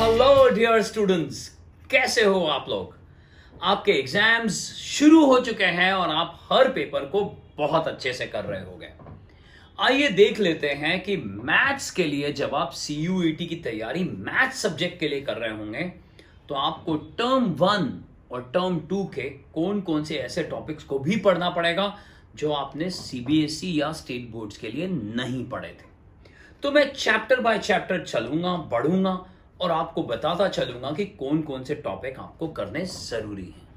Hello dear students, कैसे हो आप लोग। आपके एग्जाम्स शुरू हो चुके हैं और आप हर पेपर को बहुत अच्छे से कर रहे होंगे। आइए देख लेते हैं कि मैथ्स के लिए जब आप CUET की तैयारी मैथ्स सब्जेक्ट के लिए कर रहे होंगे तो आपको टर्म 1 और टर्म 2 के कौन कौन से ऐसे टॉपिक्स को भी पढ़ना पड़ेगा जो आपने CBSE या स्टेट बोर्ड्स के लिए नहीं पढ़े थे। तो मैं चैप्टर बाय चैप्टर चलूंगा, बढ़ूंगा और आपको बताता चलूंगा कि कौन कौन से टॉपिक आपको करने जरूरी हैं।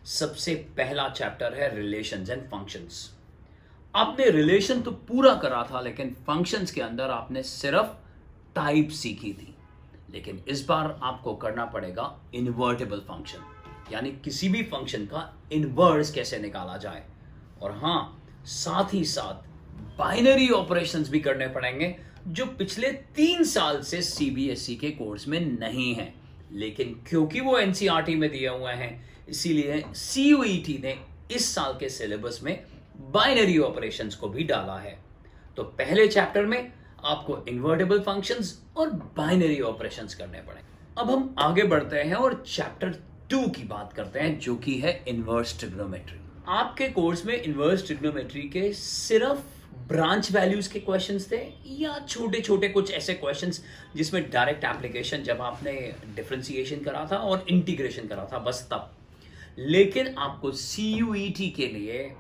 सबसे पहला चैप्टर है रिलेशंस एंड फंक्शंस। आपने रिलेशन तो पूरा करा था, लेकिन फंक्शंस के अंदर आपने सिर्फ टाइप सीखी थी। लेकिन इस बार आपको करना पड़ेगा इनवर्टेबल फंक्शन, यानी किसी भी फंक्शन का इनवर्स कैसे निकाला जाए। और हां, साथ ही साथ बाइनरी ऑपरेशंस भी करने पड़ेंगे जो पिछले 3 साल से CBSE के कोर्स में नहीं है, लेकिन क्योंकि वो NCERT में दिए हुए हैं इसीलिए CUET ने इस साल के सिलेबस में बाइनरी ऑपरेशंस को भी डाला है। तो पहले चैप्टर में आपको इन्वर्टेबल फंक्शंस और बाइनरी ऑपरेशंस करने पड़ेंगे। अब हम आगे बढ़ते हैं और चैप्टर 2 की बात करते हैं, जो कि है इनवर्स ट्रिग्नोमेट्री। आपके कोर्स में इनवर्स ट्रिग्नोमेट्री के सिर्फ ब्रांच वैल्यूज के क्वेश्चंस थे या छोटे छोटे कुछ ऐसे क्वेश्चंस जिसमें डायरेक्ट एप्लीकेशन जब आपने डिफरेंशिएशन करा था और इंटीग्रेशन करा था, बस तब। लेकिन आपको CUET के लिए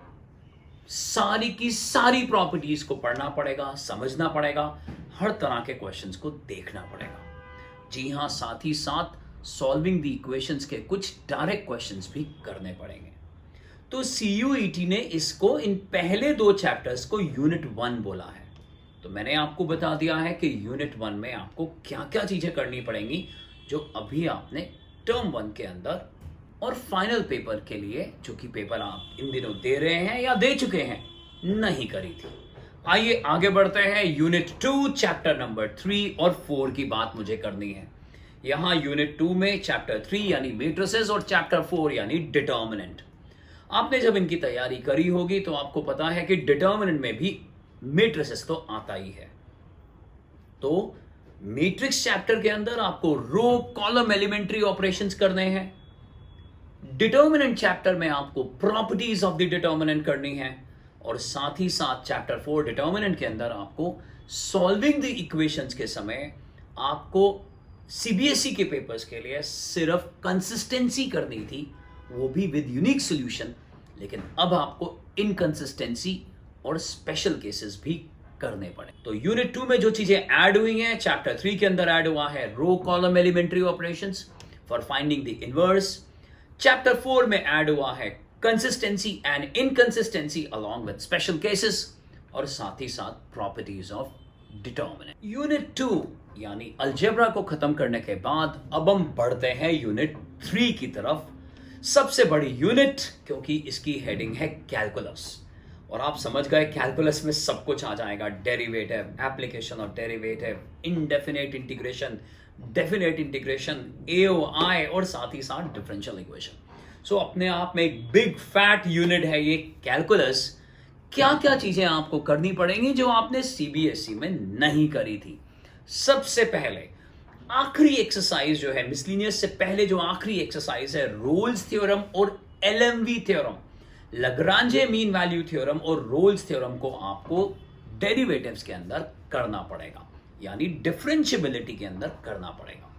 सारी की सारी प्रॉपर्टीज को पढ़ना पड़ेगा, समझना पड़ेगा, हर तरह के क्वेश्चंस को देखना पड़ेगा। जी हाँ, साथ ही साथ सॉल्विंग द इक्वेशंस के कुछ डायरेक्ट क्वेश्चंस भी करने पड़ेंगे। तो CUET ने इसको इन पहले 2 चैप्टर्स को यूनिट 1 बोला है। तो मैंने आपको बता दिया है कि यूनिट 1 में आपको क्या क्या चीजें करनी पड़ेंगी जो अभी आपने टर्म 1 के अंदर और फाइनल पेपर के लिए, जो कि पेपर आप इन दिनों दे रहे हैं या दे चुके हैं, नहीं करी थी। आइए आगे बढ़ते हैं। यूनिट 2 चैप्टर नंबर 3 और 4 की बात मुझे करनी है। यहां यूनिट 2 में चैप्टर 3 यानी मैट्रिसेस और चैप्टर 4 यानी डिटर्मिनेंट। आपने जब इनकी तैयारी करी होगी तो आपको पता है कि डिटर्मिनेंट में भी मैट्रिसेस तो आता ही है। तो मैट्रिक्स चैप्टर के अंदर आपको रो कॉलम एलिमेंट्री ऑपरेशंस करने हैं। डिटर्मिनेंट चैप्टर में आपको प्रॉपर्टीज ऑफ द डिटर्मिनेंट करनी है। और साथ ही साथ चैप्टर 4 डिटर्मिनेंट के अंदर आपको सॉल्विंग द इक्वेशंस के समय आपको CBSE के पेपर्स के लिए सिर्फ कंसिस्टेंसी करनी थी, वो भी विद यूनिक सॉल्यूशन। लेकिन अब आपको इनकंसिस्टेंसी और स्पेशल केसेस भी करने पड़े। तो यूनिट 2 में जो चीजें ऐड हुई हैं, चैप्टर 3 के अंदर ऐड हुआ है row column elementary operations for finding the inverse. Chapter 4 में ऐड हुआ है consistency and inconsistency along with special cases, और साथ ही साथ प्रॉपर्टीज ऑफ डिटर्मिनेंट। यूनिट 2 यानी अलजेब्रा को खत्म करने के बाद अब हम बढ़ते हैं यूनिट 3 की तरफ। सबसे बड़ी यूनिट, क्योंकि इसकी हेडिंग है कैलकुलस। और आप समझ गए कैलकुलस में सब कुछ आ जाएगा, derivative, application of derivative, indefinite integration, definite integration, AOI और साथ ही साथ डिफरेंशियल इक्वेशन। सो अपने आप में एक बिग फैट यूनिट है ये कैलकुलस। क्या क्या चीजें आपको करनी पड़ेंगी जो आपने CBSE में नहीं करी थी। सबसे पहले आखिरी एक्सरसाइज जो है, मिसलिनियस से पहले जो आखिरी एक्सरसाइज है, रोल्स थ्योरम और LMV theorem, Lagrange mean value theorem और रोल्स थ्योरम को आपको डेरिवेटिव्स के अंदर करना पड़ेगा, यानी डिफरेंशिएबिलिटी के अंदर करना पड़ेगा।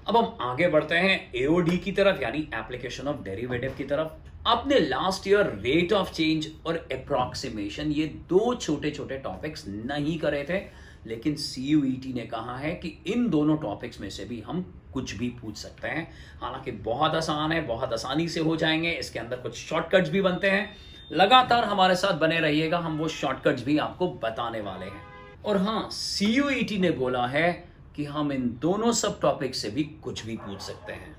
अब हम आगे बढ़ते हैं AOD की तरफ, यानी एप्लीकेशन ऑफ डेरिवेटिव की तरफ। आपने last year rate of change और अप्रॉक्सीमेशन, ये 2 छोटे छोटे टॉपिक्स नहीं करे थे, लेकिन CUET ने कहा है कि इन दोनों टॉपिक्स में से भी हम कुछ भी पूछ सकते हैं। हालांकि बहुत आसान है, बहुत आसानी से हो जाएंगे। इसके अंदर कुछ शॉर्टकट्स भी बनते हैं। लगातार हमारे साथ बने रहिएगा, हम वो शॉर्टकट्स भी आपको बताने वाले हैं। और हाँ, CUET ने बोला है कि हम इन दोनों सब टॉपिक से भी कुछ भी पूछ सकते हैं।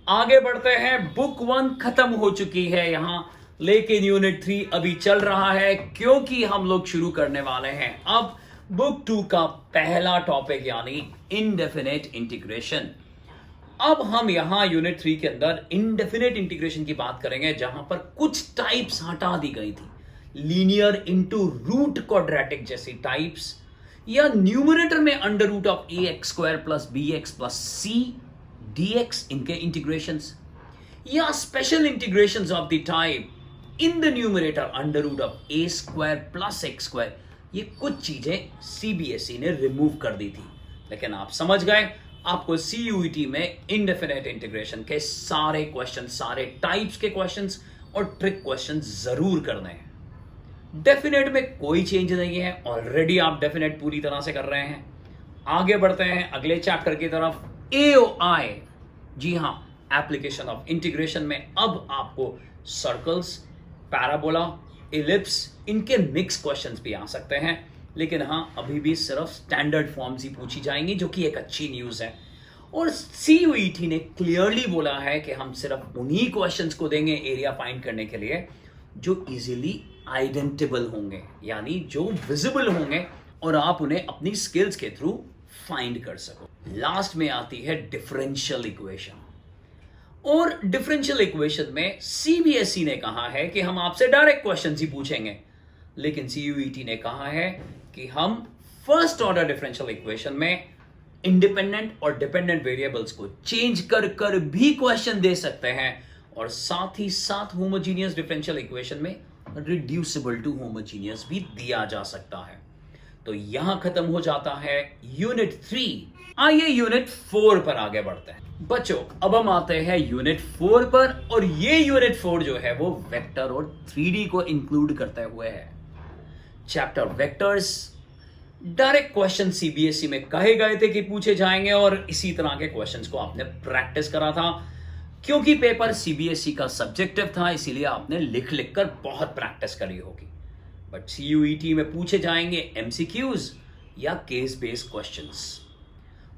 आगे बढ़ते हैं। बुक 1 खत्म हो चुकी है यहां, लेकिन यूनिट 3 अभी चल रहा है, क्योंकि हम लोग शुरू करने वाले हैं अब बुक 2 का पहला टॉपिक, यानी इनडेफिनेट इंटीग्रेशन। अब हम यहां यूनिट 3 के अंदर इनडेफिनेट इंटीग्रेशन की बात करेंगे, जहां पर कुछ टाइप्स हटा दी गई थी, लीनियर इनटू रूट क्वाड्रेटिक जैसी टाइप्स, या न्यूमरेटर में under root of ax² + bx + c dx इनके इंटीग्रेशंस, या special integrations of the type in the numerator under root of a square plus x square, ये कुछ चीजें सीबीएसई ने remove कर दी थी। लेकिन आप समझ गए, आपको सीयूईटी में इनडेफिनेट इंटीग्रेशन के सारे क्वेश्चन, सारे टाइप्स के क्वेश्चंस और ट्रिक क्वेश्चंस जरूर करने हैं। डेफिनेट में कोई चेंज नहीं है, ऑलरेडी आप डेफिनेट पूरी तरह से कर रहे हैं। आगे बढ़ते हैं अगले चैप्टर की तरफ, एओआई। जी हां, एप्लीकेशन ऑफ इंटीग्रेशन में अब आपको सर्कल्स, पैराबोला, इलिप्स, इनके मिक्स क्वेश्चंस भी आ सकते हैं। लेकिन हाँ, अभी भी सिर्फ स्टैंडर्ड फॉर्म्स ही पूछी जाएंगी, जो कि एक अच्छी न्यूज है। और सीयूईटी ने क्लियरली बोला है कि हम सिर्फ उन्हीं क्वेश्चंस को देंगे एरिया फाइंड करने के लिए जो इजीली आइडेंटिबल होंगे, यानी जो विजिबल होंगे और आप उन्हें अपनी स्किल्स के थ्रू फाइंड कर सको। लास्ट में आती है डिफरेंशियल इक्वेशन, और डिफरेंशियल इक्वेशन में सीबीएसई ने कहा है कि हम आपसे डायरेक्ट क्वेश्चन ही पूछेंगे, लेकिन सीयूईटी ने कहा है कि हम फर्स्ट ऑर्डर डिफरेंशियल इक्वेशन में इंडिपेंडेंट और डिपेंडेंट वेरिएबल्स को चेंज कर कर भी क्वेश्चन दे सकते हैं, और साथ ही साथ होमोजीनियस डिफरेंशियल इक्वेशन में रिड्यूसिबल टू होमोजीनियस भी दिया जा सकता है। तो यहां खत्म हो जाता है यूनिट 3। आइए यूनिट 4 पर आगे बढ़ते हैं। बच्चों, अब हम आते हैं यूनिट 4 पर, और ये यूनिट 4 जो है वो वेक्टर और 3D को इंक्लूड करते हुए है। Chapter vectors, direct question CBSE में कहे गए थे कि पूछे जाएंगे, और इसी तरह के क्वेश्चंस को आपने प्रैक्टिस करा था। क्योंकि पेपर सीबीएसई का सब्जेक्टिव था, इसीलिए आपने लिख लिख कर बहुत प्रैक्टिस करी होगी। बट सीयूईटी में पूछे जाएंगे एमसीक्यूज या केस बेस्ड क्वेश्चंस।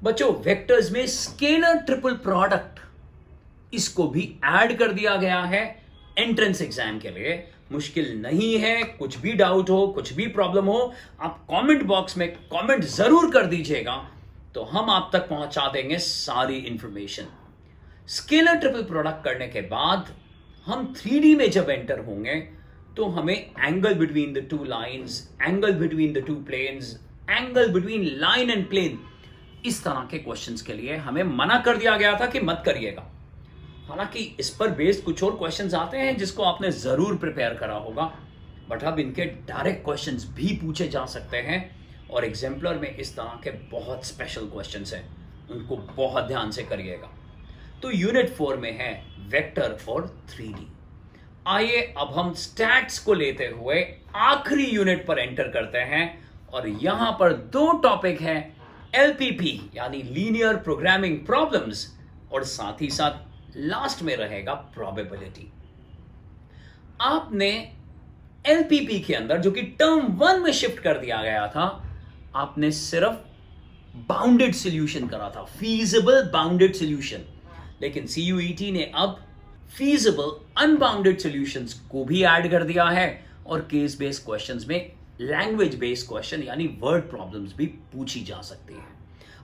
बच्चों, वेक्टर्स में स्केलर ट्रिपल प्रोडक्ट, इसको भी ऐड कर दिया गया है एंट्रेंस एग्जाम के लिए। मुश्किल नहीं है, कुछ भी डाउट हो, कुछ भी प्रॉब्लम हो, आप कमेंट बॉक्स में कमेंट जरूर कर दीजिएगा, तो हम आप तक पहुंचा देंगे सारी इंफॉर्मेशन। स्केलर ट्रिपल प्रोडक्ट करने के बाद हम 3D में जब एंटर होंगे तो हमें angle between the two lines, angle between the two planes, angle between line and plane, इस तरह के क्वेश्चंस के लिए हमें मना कर दिया गया था कि मत करिएगा। हालांकि इस पर बेस्ड कुछ और क्वेश्चंस आते हैं जिसको आपने जरूर प्रिपेयर करा होगा, बट अब इनके डायरेक्ट क्वेश्चंस भी पूछे जा सकते हैं, और एग्जाम्पलर में इस तरह के बहुत स्पेशल क्वेश्चंस हैं, उनको बहुत ध्यान से करिएगा। तो यूनिट 4 में है वेक्टर और 3D। आइए अब हम स्टैट्स को लेते हुए आखिरी यूनिट पर एंटर करते हैं, और यहां पर 2 टॉपिक हैं, एलपीपी यानी लीनियर प्रोग्रामिंग प्रॉब्लम्स, और साथ ही साथ लास्ट में रहेगा प्रोबेबिलिटी। आपने एलपीपी के अंदर, जो कि टर्म 1 में शिफ्ट कर दिया गया था, आपने सिर्फ बाउंडेड सॉल्यूशन करा था, फीजिबल बाउंडेड सॉल्यूशन। लेकिन सीयूईटी ने अब फीजिबल अनबाउंडेड सॉल्यूशंस को भी ऐड कर दिया है, और केस बेस्ड क्वेश्चंस में लैंग्वेज बेस्ड क्वेश्चन यानी वर्ड प्रॉब्लम्स भी पूछी जा सकती है।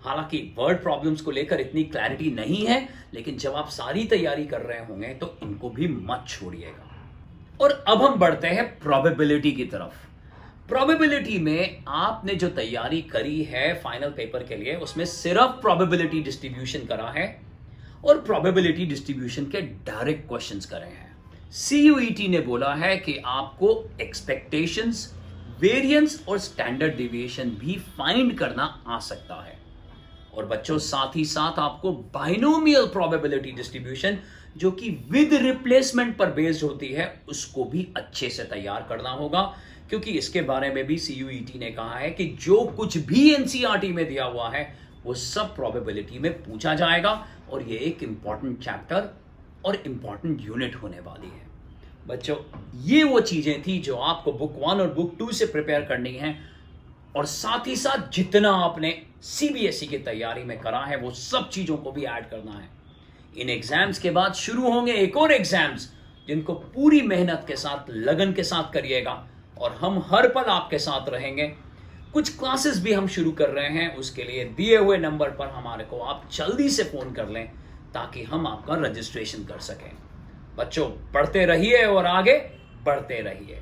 हालांकि वर्ड प्रॉब्लम्स को लेकर इतनी क्लैरिटी नहीं है, लेकिन जब आप सारी तैयारी कर रहे होंगे तो इनको भी मत छोड़िएगा। और अब हम बढ़ते हैं प्रोबेबिलिटी की तरफ। प्रोबेबिलिटी में आपने जो तैयारी करी है फाइनल पेपर के लिए, उसमें सिर्फ प्रोबेबिलिटी डिस्ट्रीब्यूशन करा है, और प्रोबेबिलिटी डिस्ट्रीब्यूशन के डायरेक्ट क्वेश्चंस करे हैं। सीयूईटी ने बोला है कि आपको एक्सपेक्टेशंस, वेरिएंस और स्टैंडर्ड डेविएशन भी फाइंड करना आ सकता है। और बच्चों, साथ ही साथ आपको बाइनोमियल प्रोबेबिलिटी डिस्ट्रीब्यूशन, जो कि विद रिप्लेसमेंट पर बेस्ड होती है, उसको भी अच्छे से तैयार करना होगा, क्योंकि इसके बारे में भी सीयूईटी ने कहा है कि जो कुछ भी एनसीईआरटी में दिया हुआ है वो सब प्रोबेबिलिटी में पूछा जाएगा, और ये एक इंपॉर्टेंट चैप्टर और इंपॉर्टेंट यूनिट होने वाली है। बच्चों, ये वो चीजें थी जो आपको बुक 1 और बुक 2 से प्रिपेयर करनी है, और साथ ही साथ जितना आपने सीबीएसई की तैयारी में करा है वो सब चीजों को भी ऐड करना है। इन एग्जाम्स के बाद शुरू होंगे एक और एग्जाम्स, जिनको पूरी मेहनत के साथ, लगन के साथ करिएगा, और हम हर पल आपके साथ रहेंगे। कुछ क्लासेस भी हम शुरू कर रहे हैं, उसके लिए दिए हुए नंबर पर हमारे को आप जल्दी से फोन कर लें, ताकि हम आपका रजिस्ट्रेशन कर सकें। बच्चों, पढ़ते रहिए और आगे बढ़ते रहिए।